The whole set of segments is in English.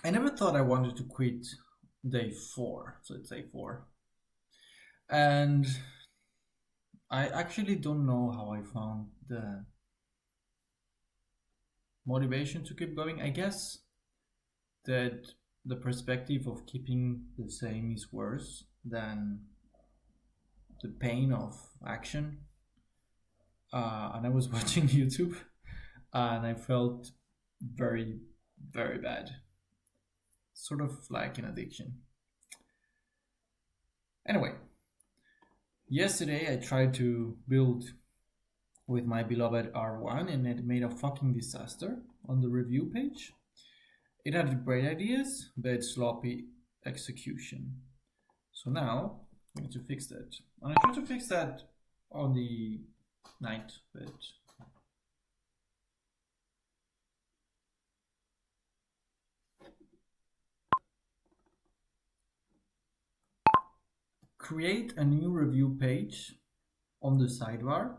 I never thought I wanted to quit day 4, so it's day 4. And I actually don't know how I found the motivation to keep going. I guess that the perspective of keeping the same is worse than the pain of action. And I was watching YouTube and I felt very, very bad. Sort of like an addiction. Anyway, yesterday I tried to build with my beloved R1 and it made a fucking disaster on the review page. It had great ideas, but sloppy execution. So now we need to fix that. And I tried to fix that on the night, but create a new review page on the sidebar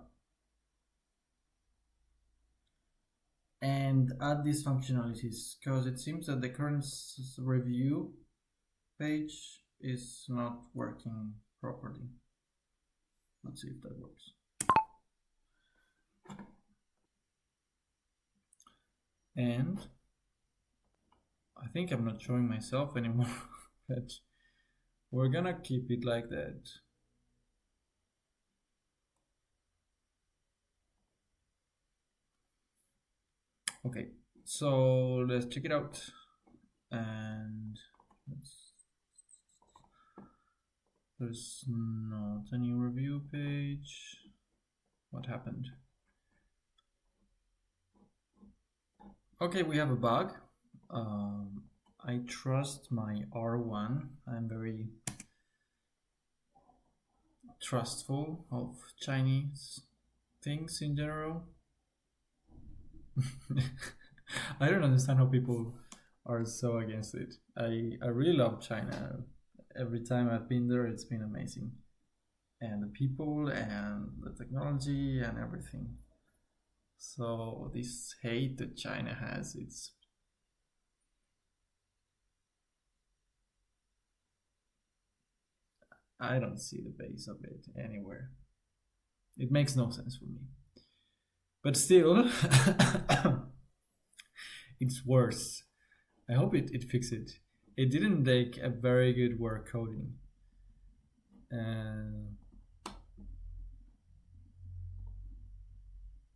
and add these functionalities because it seems that the current review page is not working properly. Let's see if that works. And I think I'm not showing myself anymore, but we're gonna keep it like that. Okay, so let's check it out. And there's not a new review page. What happened? Okay, we have a bug. I trust my R1. I'm very trustful of Chinese things in general. I don't understand how people are so against it. I really love China. Every time I've been there, it's been amazing. And the people and the technology and everything. So this hate that China has, I don't see the base of it anywhere. It makes no sense for me. But still, it's worse. I hope it fixes it. It didn't take a very good work coding.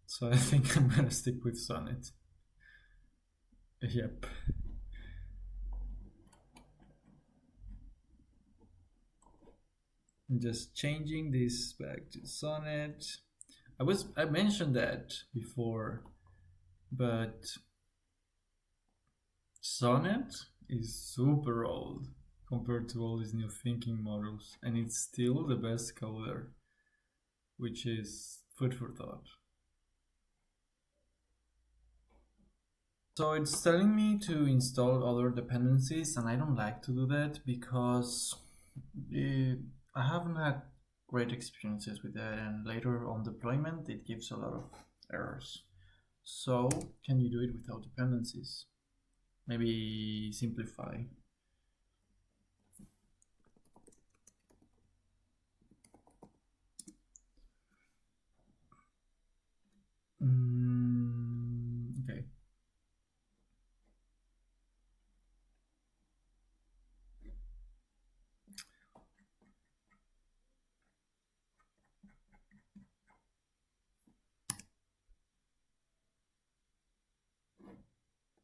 So I think I'm gonna stick with Sonnet. Yep. I'm just changing this back to Sonnet. I mentioned that before, but Sonnet is super old compared to all these new thinking models, and it's still the best coder, which is food for thought. So it's telling me to install other dependencies, and I don't like to do that because I haven't had great experiences with that, and later on deployment it gives a lot of errors. So can you do it without dependencies? Maybe simplify. Okay.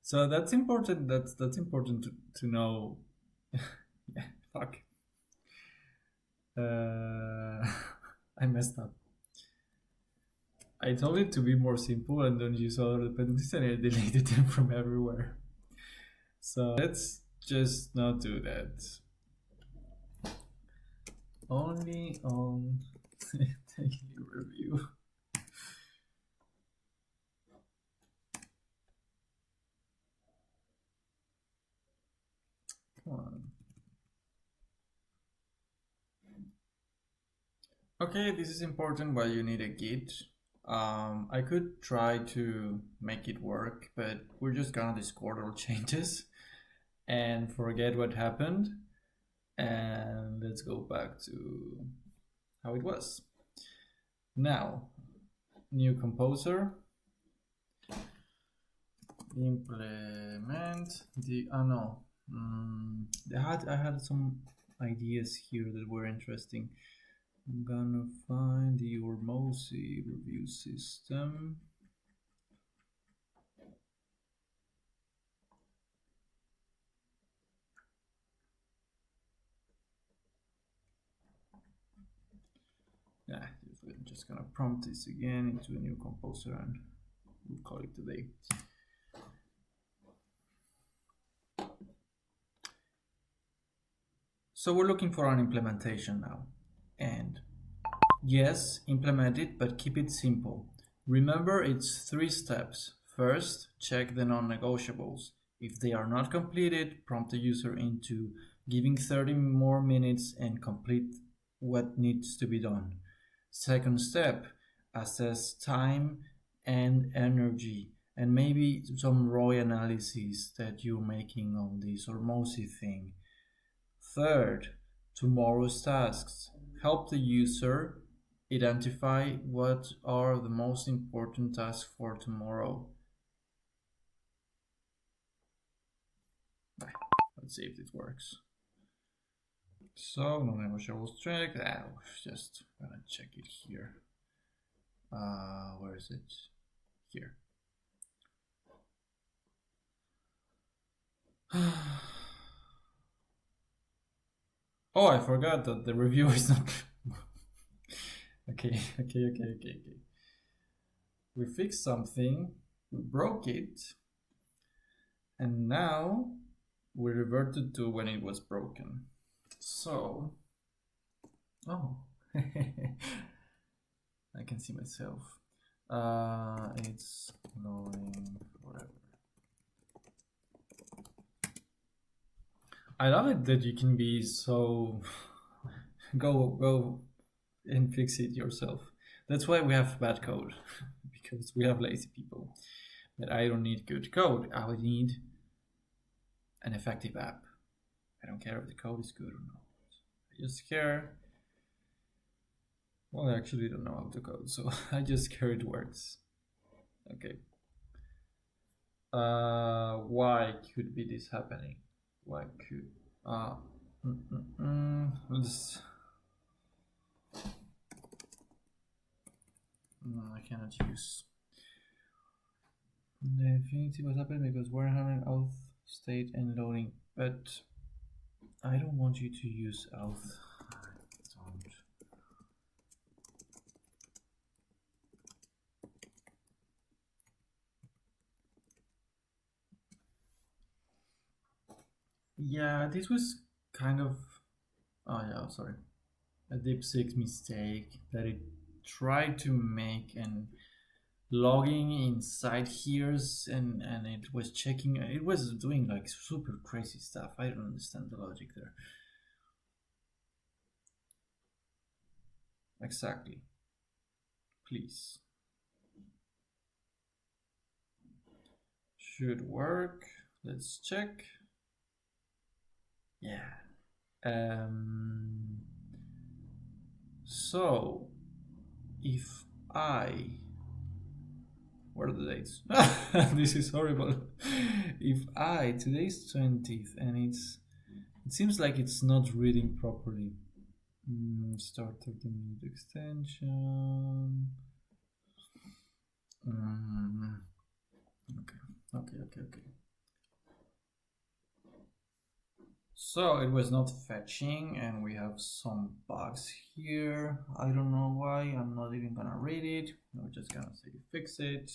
So that's important. That's important to know. Yeah, fuck. I messed up. I told it to be more simple and don't use other dependencies, and I deleted them from everywhere. So let's just not do that. Only on daily review. Come on. Okay, this is important, but you need a Git. I could try to make it work, but we're just gonna Discord all changes. and forget what happened, and let's go back to how it was. Now, new composer, implement the, oh no, I had some ideas here that were interesting. I'm gonna find the Hormozi review system. Yeah, we're just gonna prompt this again into a new composer and we'll call it today. So we're looking for an implementation now. And yes, implement it, but keep it simple. Remember, it's 3 steps. First, check the non-negotiables. If they are not completed, prompt the user into giving 30 more minutes and complete what needs to be done. Second step, assess time and energy and maybe some ROI analysis that you're making on this Hormozi thing. Third, tomorrow's tasks. Help the user identify what are the most important tasks for tomorrow. Let's see if it works. So, non-negotiables check. Just gonna check it here. Where is it? Here. Oh, I forgot that the review is not. Okay. We fixed something, we broke it, and now we reverted to when it was broken. So, oh, I can see myself. It's loading forever. I love it that you can be so go and fix it yourself. That's why we have bad code, because we have lazy people. But I don't need good code. I would need an effective app. I don't care if the code is good or not. I just care. Well, I actually don't know how to code, so I just care it works. Okay. Why could be this happening? Why could let's no, I cannot use definitely what's happening because we're having auth state and loading, but I don't want you to use auth. Don't. Yeah, this was kind of, oh yeah, sorry, a DeepSeek mistake that it tried to make, and logging inside here, and it was checking, it was doing like super crazy stuff. I don't understand the logic there. Exactly. Please. Should work. Let's check. Yeah. So if I, where are the dates? This is horrible. If I, today's 20th and it seems like it's not reading properly. Start 30-minute extension. Okay. So it was not fetching and we have some bugs here. I don't know why. I'm not even gonna read it. We're just gonna say fix it.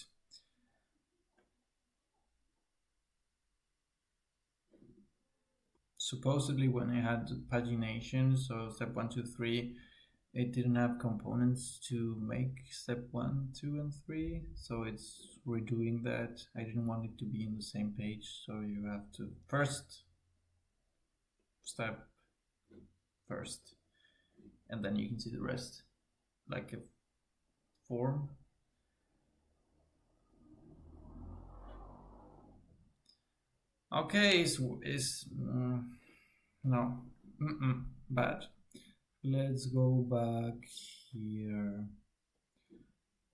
Supposedly when I had pagination, so step 1, 2, 3, it didn't have components to make step 1, 2, and 3. So it's redoing that. I didn't want it to be in the same page. So you have to first step first, and then you can see the rest like a form. Okay, is no, bad. Let's go back here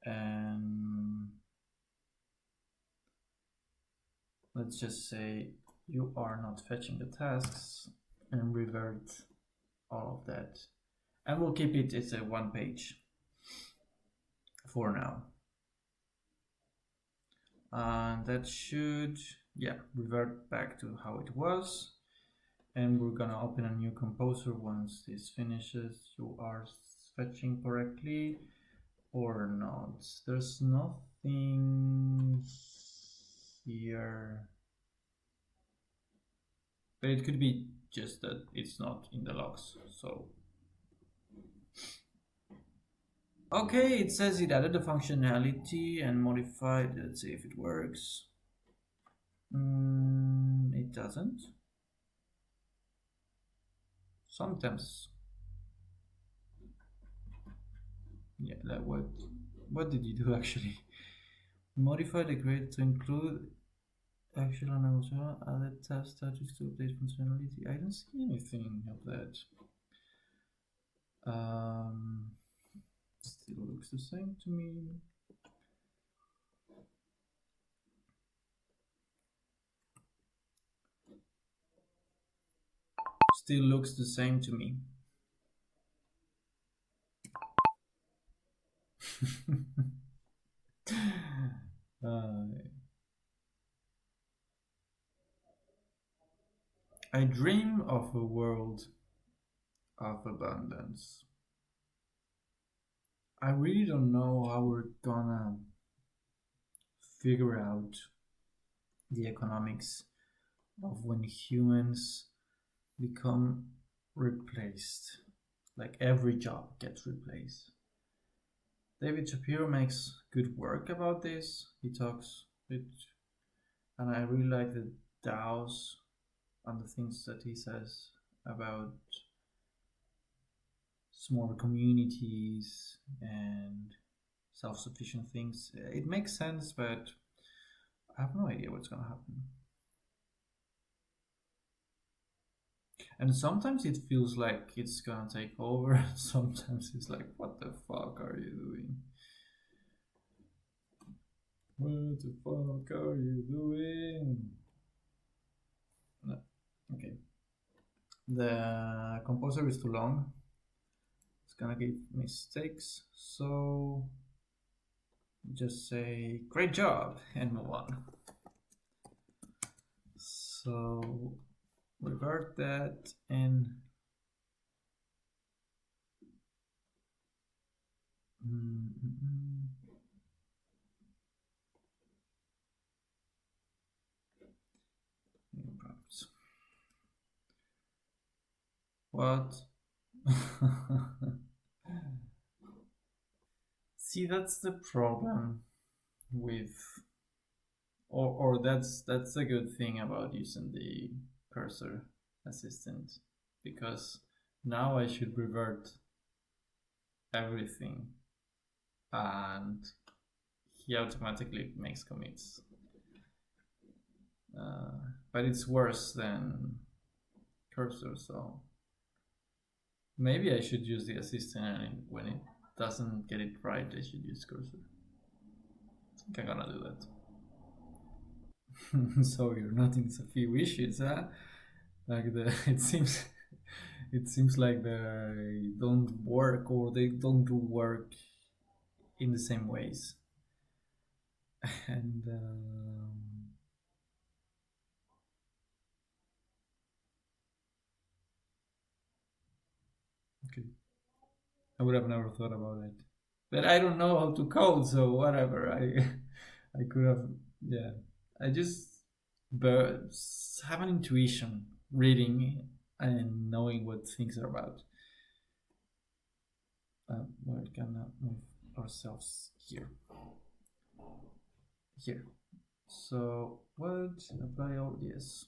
and let's just say you are not fetching the tasks and revert all of that. And we'll keep it as a one page for now. And that should, yeah, revert back to how it was. And we're gonna open a new composer once this finishes. You are fetching correctly or not. There's nothing here. But it could be just that it's not in the logs. So okay, it says it added the functionality and modified. Let's see if it works. It doesn't. Sometimes. Yeah, like what did you do actually? Modify the grid to include actual and also added task status to update functionality. I don't see anything of that. Still looks the same to me. Still looks the same to me. I dream of a world of abundance. I really don't know how we're gonna figure out the economics of when humans become replaced. Like every job gets replaced. David Shapiro makes good work about this. He talks it, and I really like the DAOs and the things that he says about small communities and self-sufficient things. It makes sense, but I have no idea what's gonna happen. And sometimes it feels like it's gonna take over. Sometimes it's like, what the fuck are you doing? What the fuck are you doing? No. Okay. The composer is too long. It's gonna give mistakes. So just say great job and move on. So revert that and prompts. What? See, that's the problem with, or that's a good thing about using the cursor assistant, because now I should revert everything and he automatically makes commits. But it's worse than cursor, so maybe I should use the assistant, and when it doesn't get it right, I should use cursor. I think I'm gonna do that. So you're not in Sophie wishes, huh? Like it seems like they don't work, or they don't do work in the same ways. And okay, I would have never thought about it, but I don't know how to code, so whatever. I could have, yeah. I just have an intuition, reading and knowing what things are about. We're gonna move ourselves here. Here. So what? Apply all, yes.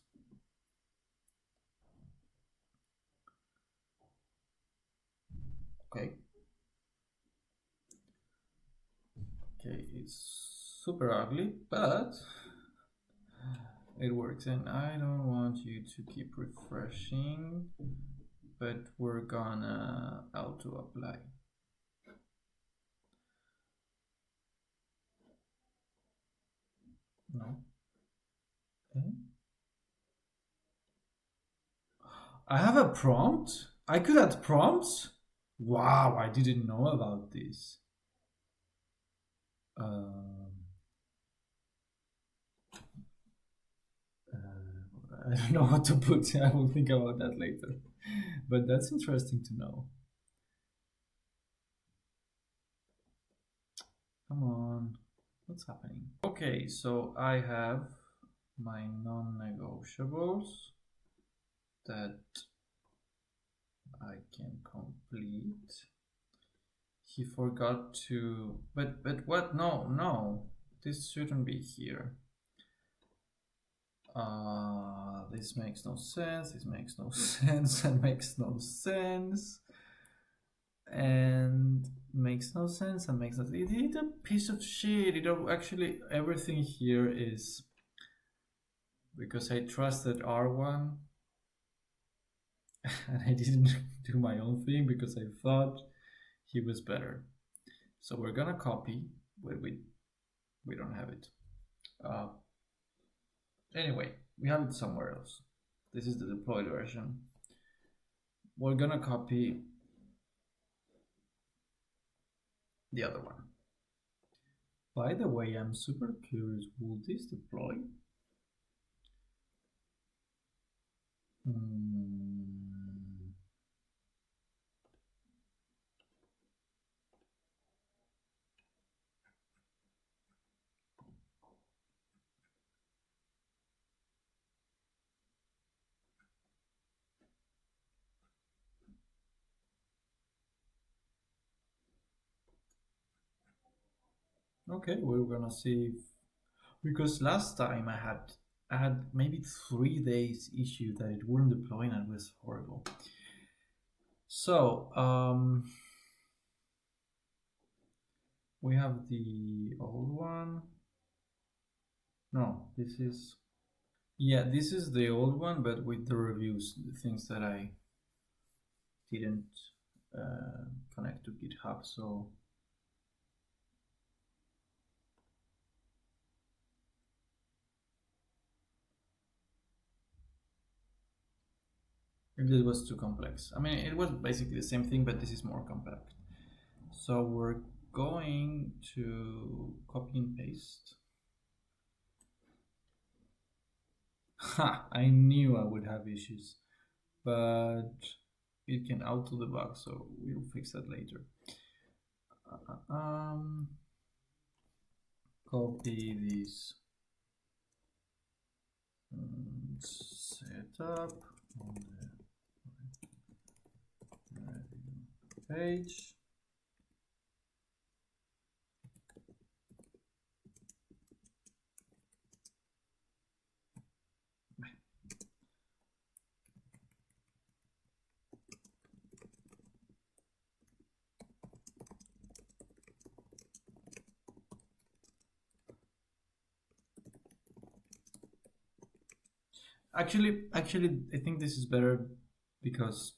Okay. Okay, it's super ugly, but it works. And I don't want you to keep refreshing, but we're gonna auto apply. No. Okay. I have a prompt. I could add prompts. Wow, I didn't know about this. Um, I don't know what to put. I will think about that later. But that's interesting to know. Come on. What's happening? Okay, so I have my non-negotiables that I can complete. He forgot to, but what? No, this shouldn't be here. This makes no sense. This makes no sense. That makes no sense. And makes no sense and makes no sense. It's a piece of shit. Actually, everything here is because I trusted R1 and I didn't do my own thing because I thought he was better. So we're gonna copy, but we don't have it. Anyway, we have it somewhere else. This is the deployed version. We're gonna copy the other one. By the way, I'm super curious, will this deploy? Okay, we're gonna see because last time I had maybe 3 days issue that it wouldn't deploy and it was horrible. So we have the old one. No, this is this is the old one, but with the reviews, the things that I didn't connect to GitHub. So maybe it was too complex. I mean, it was basically the same thing, but this is more compact. So we're going to copy and paste. Ha! I knew I would have issues, but it can auto debug, so we'll fix that later. Copy this setup on the page. Actually, I think this is better because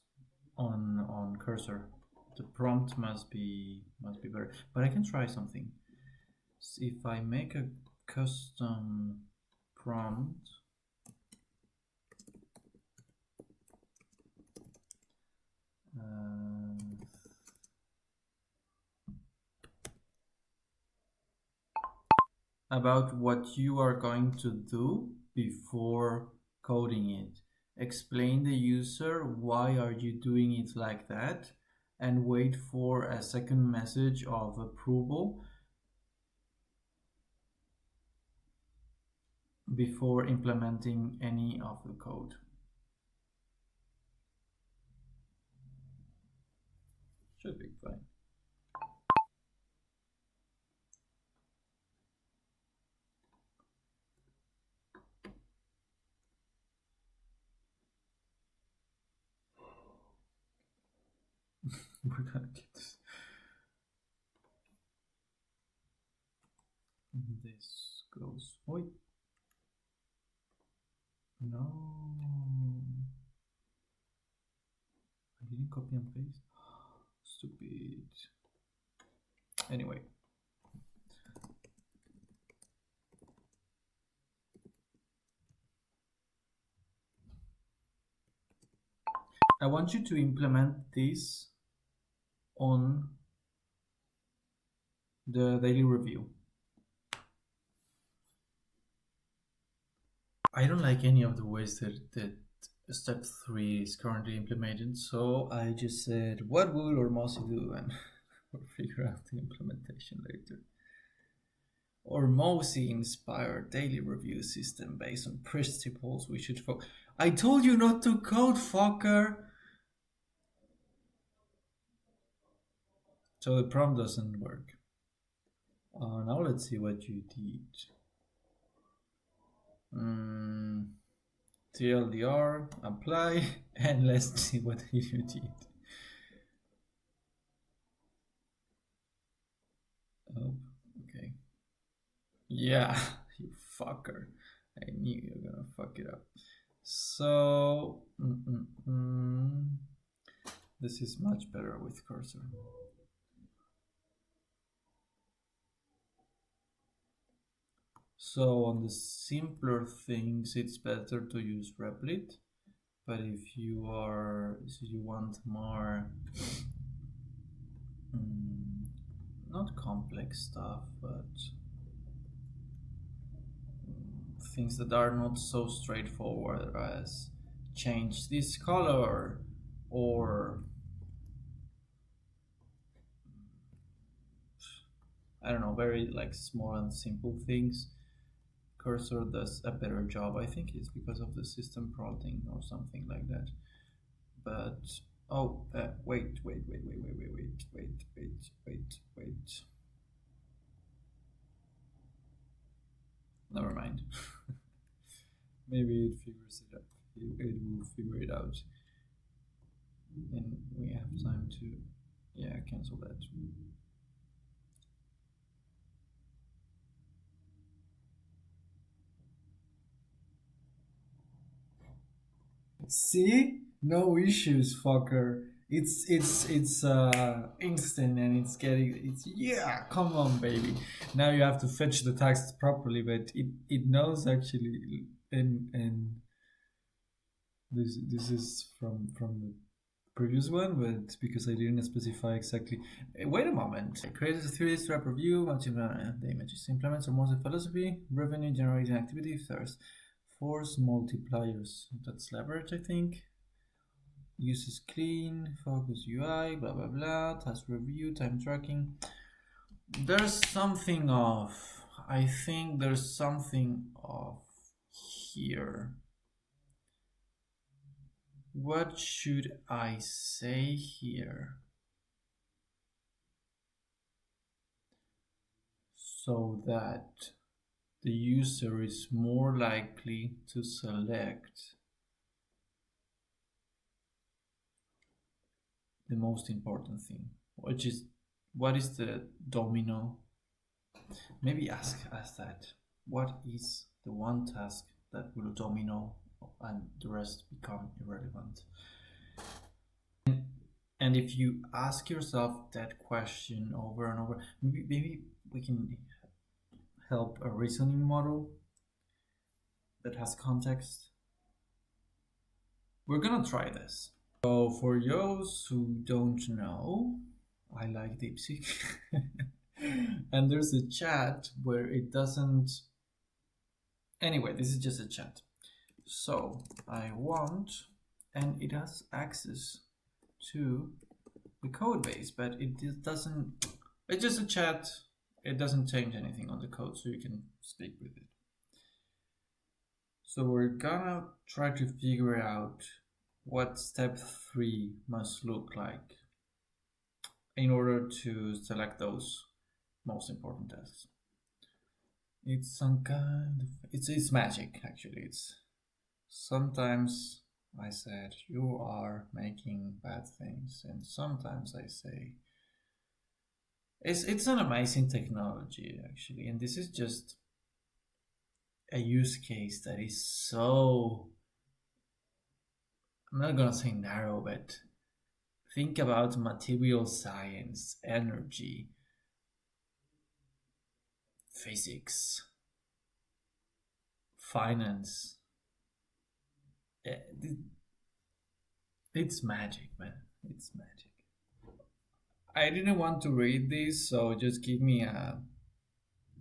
on cursor, the prompt must be better. But I can try something. So if I make a custom prompt, about what you are going to do before coding it. Explain the user why are you doing it like that, and wait for a second message of approval before implementing any of the code. Should be fine. We're gonna get this. This goes. Oi. No. I didn't copy and paste. Stupid. Anyway. I want you to implement this on the daily review. I don't like any of the ways that step 3 is currently implemented, so I just said, what will Hormozi do? And we'll figure out the implementation later. Hormozi inspired daily review system based on principles we should follow. I told you not to code, fucker! So the prompt doesn't work. Now let's see what you did. TLDR, apply, and let's see what you did. Oh, okay. Yeah, you fucker. I knew you were gonna fuck it up. So, this is much better with cursor. So on the simpler things, it's better to use Replit. But if you want more, not complex stuff, but things that are not so straightforward as change this color or I don't know, very like small and simple things. Cursor does a better job. I think it's because of the system prompting or something like that. But oh, wait. Never mind. Maybe it figures it out. It will figure it out, and we have time to, yeah, cancel that. See? No issues, fucker. It's instant and it's yeah, come on baby. Now you have to fetch the text properly, but it knows actually and this is from the previous one, but because I didn't specify exactly. Wait a moment. I created a 3D strap review, the images implements a Hormozi philosophy, revenue generating activity, thirst. Force multipliers. That's leverage, I think. Uses clean, focus UI, blah blah blah, task review, time tracking. There's something off. I think there's something off here. What should I say here? So that the user is more likely to select the most important thing, which is what is the domino? Maybe ask that. What is the one task that will domino and the rest become irrelevant? And if you ask yourself that question over and over, maybe we can help a reasoning model that has context. We're gonna try this. So for those who don't know, I like DeepSeek. And there's a chat where it doesn't. Anyway, this is just a chat. So I want, and it has access to the code base, but it doesn't. It's just a chat. It doesn't change anything on the code, so you can speak with it. So we're gonna try to figure out what step 3 must look like in order to select those most important tasks. It's some kind of, it's magic actually. It's sometimes I said you are making bad things, and sometimes I say it's an amazing technology actually, and this is just a use case that is so, I'm not gonna say narrow, but think about material science, energy, physics, finance. Eh, It's magic, man. It's magic. I didn't want to read this, so just give me a,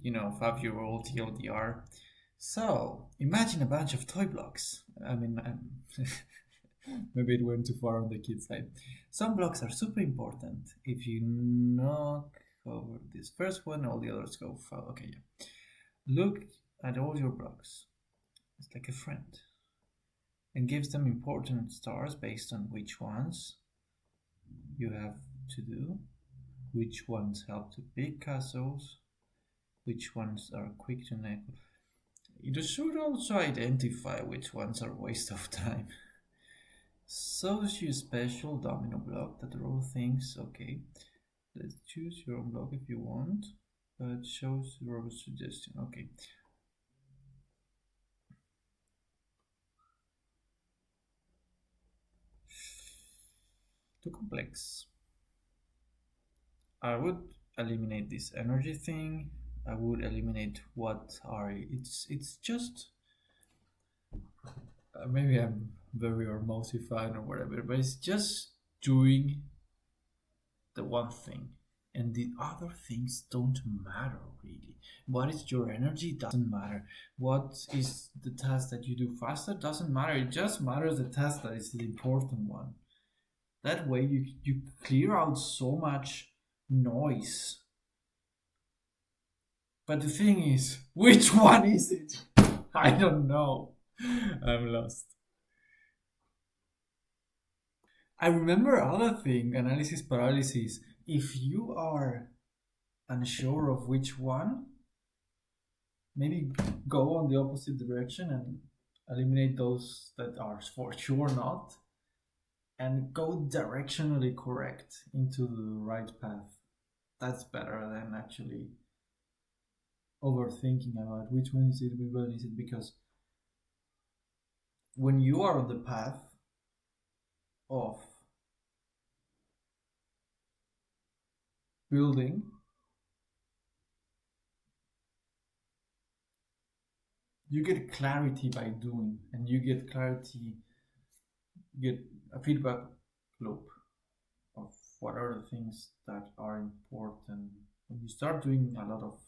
5-year-old TLDR. So, imagine a bunch of toy blocks. I mean, maybe it went too far on the kid side. Some blocks are super important. If you knock over this first one, all the others go foul. Okay, yeah. Look at all your blocks. It's like a friend. And gives them important stars based on which ones you have to do, which ones help to big castles, which ones are quick to neck. You should also identify which ones are waste of time. Shows you special domino block that roll things. Okay, let's choose your own block if you want, but shows your suggestion. Okay. Too complex. I would eliminate this energy thing. I would eliminate what are it's just maybe I'm very Hormozi fan or whatever, but it's just doing the one thing, and the other things don't matter really. What is your energy doesn't matter. What is the task that you do faster doesn't matter. It just matters the task that is the important one. That way you clear out so much noise. But the thing is, which one is it? I don't know. I'm lost. I remember other thing, analysis paralysis. If you are unsure of which one, maybe go on the opposite direction and eliminate those that are for sure not, and go directionally correct into the right path. That's better than actually overthinking about which one is it, because when you are on the path of building, you get clarity by doing, and you get clarity, get a feedback loop of what are the things that are important. When you start doing, a lot of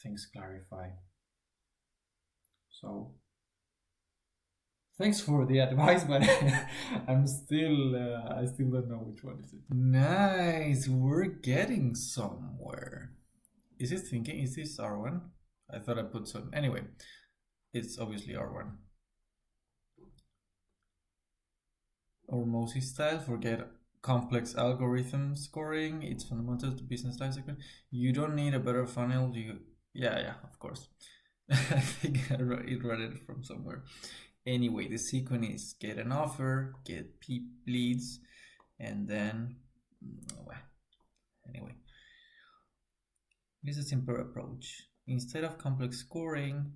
things clarify. So thanks for the advice, but I still don't know which one is it. Nice, we're getting somewhere. Is it thinking? Is this R1? I thought I put some. Anyway, it's obviously R1. Hormozi style, forget complex algorithm scoring. It's fundamental to business life cycle. You don't need a better funnel. Yeah, of course. I think I read it from somewhere. Anyway, the sequence is get an offer, get leads, and then, well, anyway. This is a simple approach. Instead of complex scoring,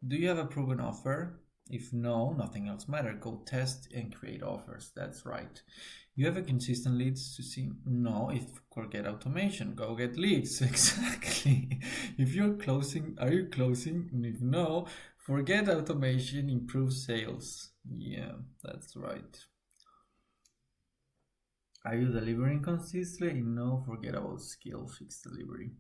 do you have a proven offer? If no, nothing else matters. Go test and create offers. That's right. You have a consistent leads to see? No. If forget automation, go get leads. Exactly. If you're closing, are you closing? And if no, forget automation, improve sales. Yeah, that's right. Are you delivering consistently? No, forget about skill, fix delivery.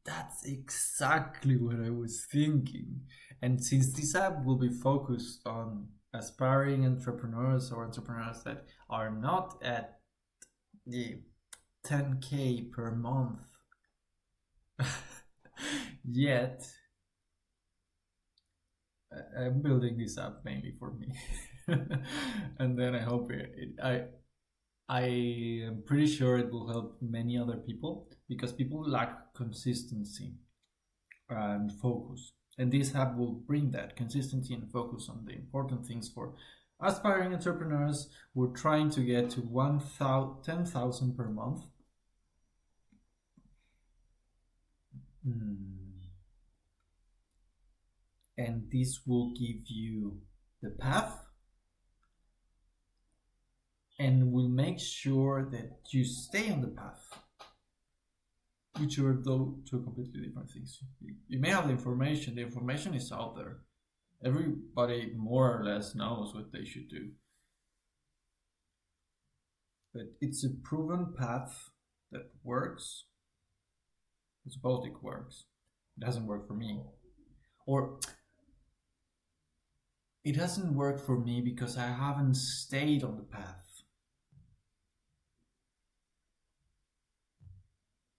That's exactly what I was thinking. And since this app will be focused on aspiring entrepreneurs or entrepreneurs that are not at the 10K per month yet, I'm building this app mainly for me. And then I hope I am pretty sure it will help many other people, because people lack consistency and focus. And this app will bring that consistency and focus on the important things for aspiring entrepreneurs. We're trying to get to 10,000 per month. and this will give you the path and will make sure that you stay on the path, which are though two completely different things. You may have the information is out there. Everybody more or less knows what they should do. But it's a proven path that works. I suppose it works. It hasn't worked for me. Or it hasn't worked for me because I haven't stayed on the path.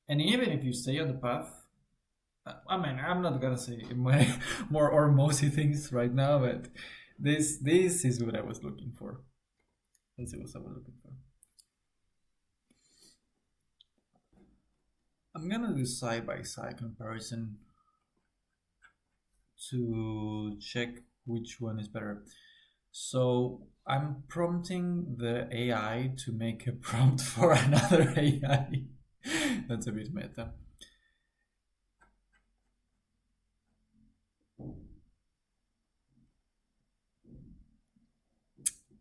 And even if you stay on the path, I mean, I'm not gonna say my more Hormozi things right now, but this is what I was looking for. This is what I was looking for. I'm gonna do side by side comparison to check which one is better. So I'm prompting the AI to make a prompt for another AI. That's a bit meta.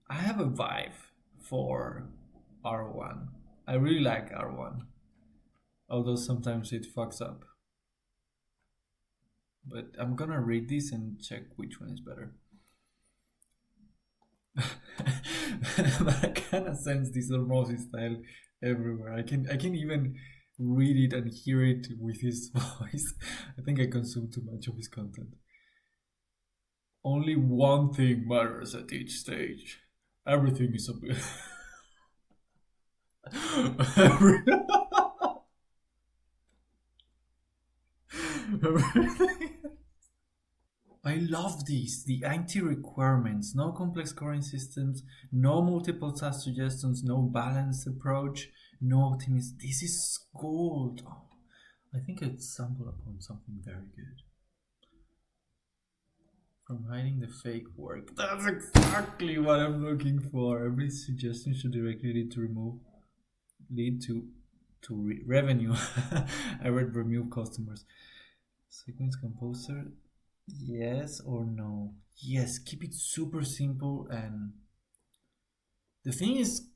I have a vibe for R1. I really like R1, although sometimes it fucks up. But I'm gonna read this and check which one is better. But I kind of sense this Hormozi style everywhere. I can even read it and hear it with his voice. I think I consume too much of his content. Only one thing matters at each stage. Everything is a bit. I love these. The anti-requirements, no complex scoring systems, no multiple task suggestions, no balanced approach, no optimism. This is gold. Oh, I think I'd stumble upon something very good. From hiding the fake work. That's exactly what I'm looking for. Every suggestion should directly lead to revenue. I read remove customers. Sequence composer, yes or no? Yes, keep it super simple. And the thing is,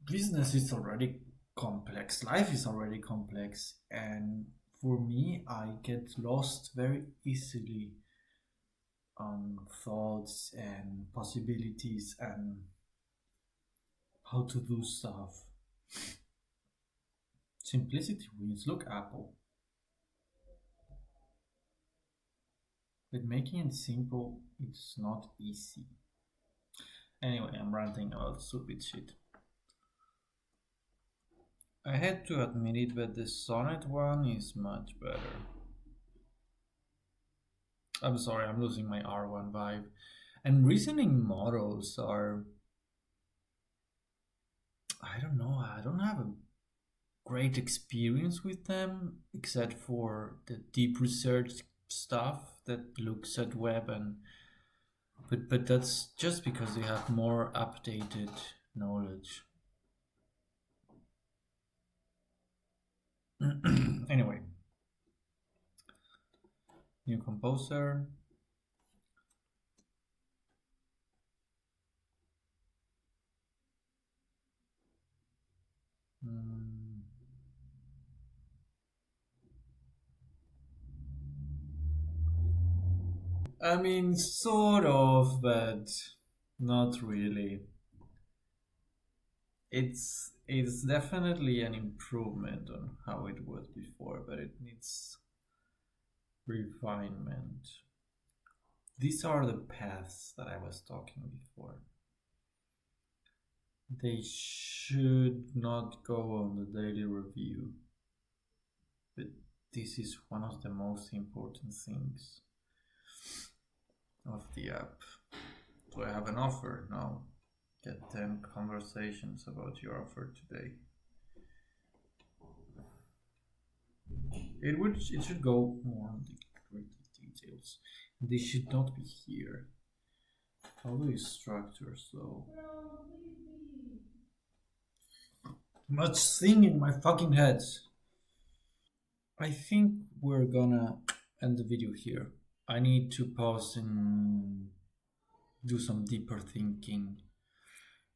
business is already complex, life is already complex, and for me, I get lost very easily on thoughts and possibilities and how to do stuff. Simplicity wins. Look, Apple. But making it simple, it's not easy. Anyway, I'm ranting about stupid shit. I had to admit it, but the Sonnet one is much better. I'm sorry, I'm losing my R1 vibe. And reasoning models are. I don't know, I don't have a great experience with them, except for the deep research stuff that looks at web and. But that's just because they have more updated knowledge. Anyway, new composer. I mean, sort of, but not really. It's definitely an improvement on how it was before, but it needs refinement. These are the paths that I was talking before. They should not go on the daily review, but this is one of the most important things of the app. Do I have an offer? No. Get 10 conversations about your offer today. It should go more on the creative details. They should not be here. How do you structure so? Much thing in my fucking head. I think we're gonna end the video here. I need to pause and do some deeper thinking.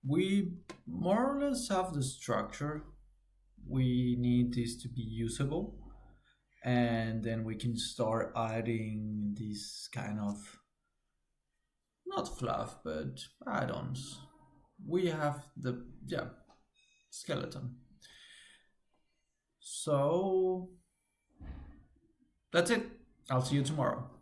We more or less have the structure. We need this to be usable, and then we can start adding this kind of not fluff but add-ons. We have the skeleton. So that's it. I'll see you tomorrow.